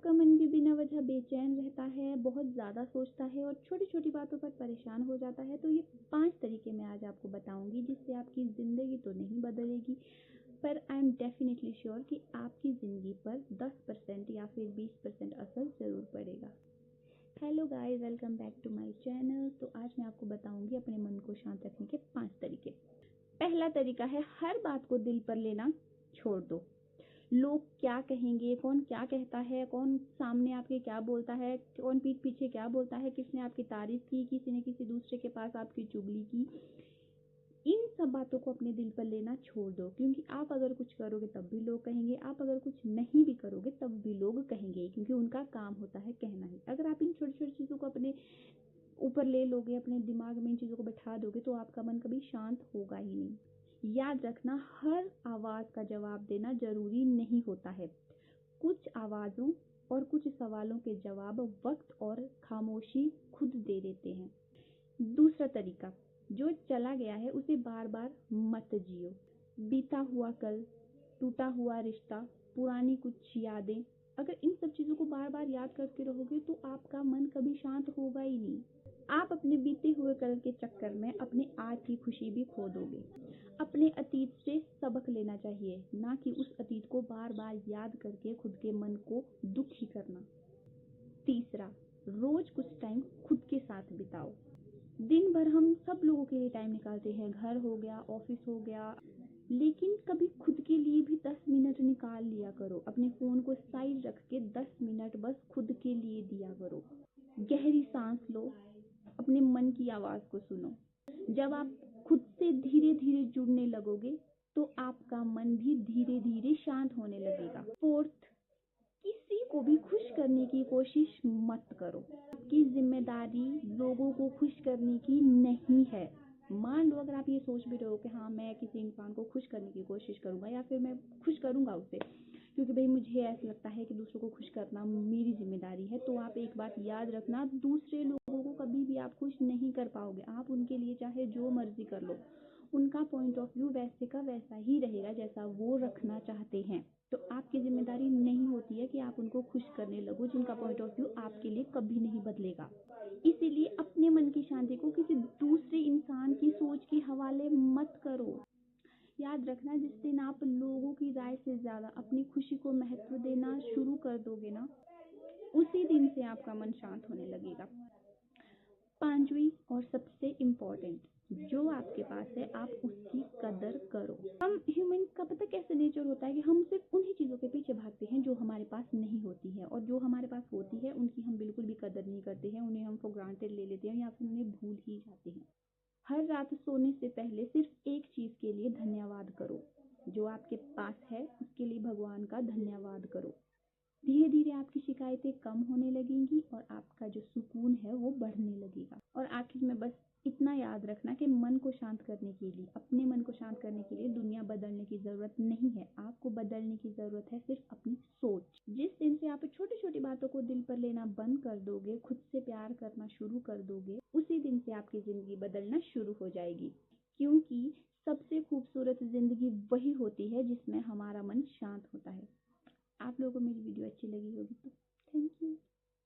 आपका मन भी बिना वजह बेचैन रहता है, बहुत ज़्यादा सोचता है और छोटी छोटी बातों पर परेशान हो जाता है, तो ये 5 तरीके मैं आज आपको बताऊंगी जिससे आपकी ज़िंदगी तो नहीं बदलेगी, पर आई एम डेफिनेटली श्योर कि आपकी ज़िंदगी पर 10% या फिर 20% असर ज़रूर पड़ेगा। Hello guys, welcome back to my channel. तो आज मैं आपको बताऊंगी अपने मन को शांत रखने के 5 तरीके। पहला तरीका है, हर बात को दिल पर लेना छोड़ दो। लोग क्या कहेंगे, कौन क्या कहता है, कौन सामने आपके क्या बोलता है, कौन पीठ पीछे क्या बोलता है, किसने आपकी तारीफ की, किसी ने किसी दूसरे के पास आपकी चुगली की, इन सब बातों को अपने दिल पर लेना छोड़ दो। क्योंकि आप अगर कुछ करोगे तब भी लोग कहेंगे, आप अगर कुछ नहीं भी करोगे तब भी लोग कहेंगे, क्योंकि उनका काम होता है कहना ही। अगर आप इन छोटी छोटी चीज़ों को अपने ऊपर ले लोगे, अपने दिमाग में इन चीज़ों को बैठा दोगे, तो आपका मन कभी शांत होगा ही नहीं। याद रखना, हर आवाज़ का जवाब देना जरूरी नहीं होता है। कुछ आवाज़ों और कुछ सवालों के जवाब वक्त और खामोशी खुद दे देते हैं। दूसरा तरीका, जो चला गया है उसे बार बार मत जियो। बीता हुआ कल, टूटा हुआ रिश्ता, पुरानी कुछ यादें, अगर इन सब चीज़ों को बार बार याद करते रहोगे तो आपका मन कभी शांत होगा ही नहीं। आप अपने बीते हुए कल के चक्कर में अपने आज की खुशी भी खो दोगे। अपने अतीत से सबक लेना चाहिए, ना कि उस अतीत को बार बार याद करके खुद के मन को दुखी करना। तीसरा, रोज कुछ टाइम खुद के साथ बिताओ। दिन भर हम सब लोगों के लिए टाइम निकालते हैं, घर हो गया, ऑफिस हो गया, लेकिन कभी खुद के लिए भी 10 मिनट निकाल लिया करो। अपने फोन को साइड रख के 10 मिनट बस खुद के लिए दिया करो। गहरी सांस लो, अपने मन की आवाज को सुनो। जब आप खुद से धीरे धीरे जुड़ने लगोगे तो आपका मन भी धीरे धीरे शांत होने लगेगा। फोर्थ, किसी को भी खुश करने की कोशिश मत करो। आपकी जिम्मेदारी लोगों को खुश करने की नहीं है। मान लो अगर आप ये सोच भी रहे हो कि हाँ, मैं किसी इंसान को खुश करने की कोशिश करूंगा या फिर मैं खुश करूंगा उसे, क्योंकि भाई मुझे ऐसा लगता है कि दूसरों को खुश करना मेरी जिम्मेदारी है, तो आप एक बात याद रखना, दूसरे लोगों को कभी भी आप खुश नहीं कर पाओगे। आप उनके लिए चाहे जो मर्जी कर लो, उनका पॉइंट ऑफ व्यू वैसे का वैसा ही रहेगा जैसा वो रखना चाहते हैं। तो आपकी जिम्मेदारी नहीं होती है कि आप उनको खुश करने लगो जिनका पॉइंट ऑफ व्यू आपके लिए कभी नहीं बदलेगा। इसीलिए अपने मन की शांति को किसी दूसरे इंसान की सोच के हवाले मत करो। याद रखना, जिस दिन आप लोगों की राय से ज्यादा अपनी खुशी को महत्व देना शुरू कर दोगे ना, उसी दिन से आपका मन शांत होने लगेगा। पांचवी और सबसे इम्पोर्टेंट, जो आपके पास है आप उसकी कदर करो। हम ह्यूमन का पता कैसे नेचर होता है कि हम सिर्फ उन्हीं चीज़ों के पीछे भागते हैं जो हमारे पास नहीं होती है, और जो हमारे पास होती है उनकी हम बिल्कुल भी कदर नहीं करते हैं, उन्हें हम फॉर ग्रांटेड ले लेते हैं या फिर उन्हें भूल ही जाते हैं। हर रात सोने से पहले सिर्फ एक चीज़ के लिए धन्यवाद करो। जो आपके पास है उसके लिए भगवान का धन्यवाद करो। धीरे धीरे आपकी शिकायतें कम होने लगेंगी और आपका जो सुकून है वो बढ़ने लगेगा। और आखिर में बस इतना याद रखना कि मन को शांत करने के लिए, अपने मन को शांत करने के लिए दुनिया बदलने की जरूरत नहीं है। आपको बदलने की जरूरत है सिर्फ अपनी सोच। जिस दिन से आप छोटी छोटी बातों को दिल पर लेना बंद कर दोगे, खुद से प्यार करना शुरू कर दोगे, उसी दिन से आपकी जिंदगी बदलना शुरू हो जाएगी। क्योंकि सबसे खूबसूरत जिंदगी वही होती है जिसमें हमारा मन शांत होता है। आप लोगों को मेरी वीडियो अच्छी लगी होगी तो थैंक यू।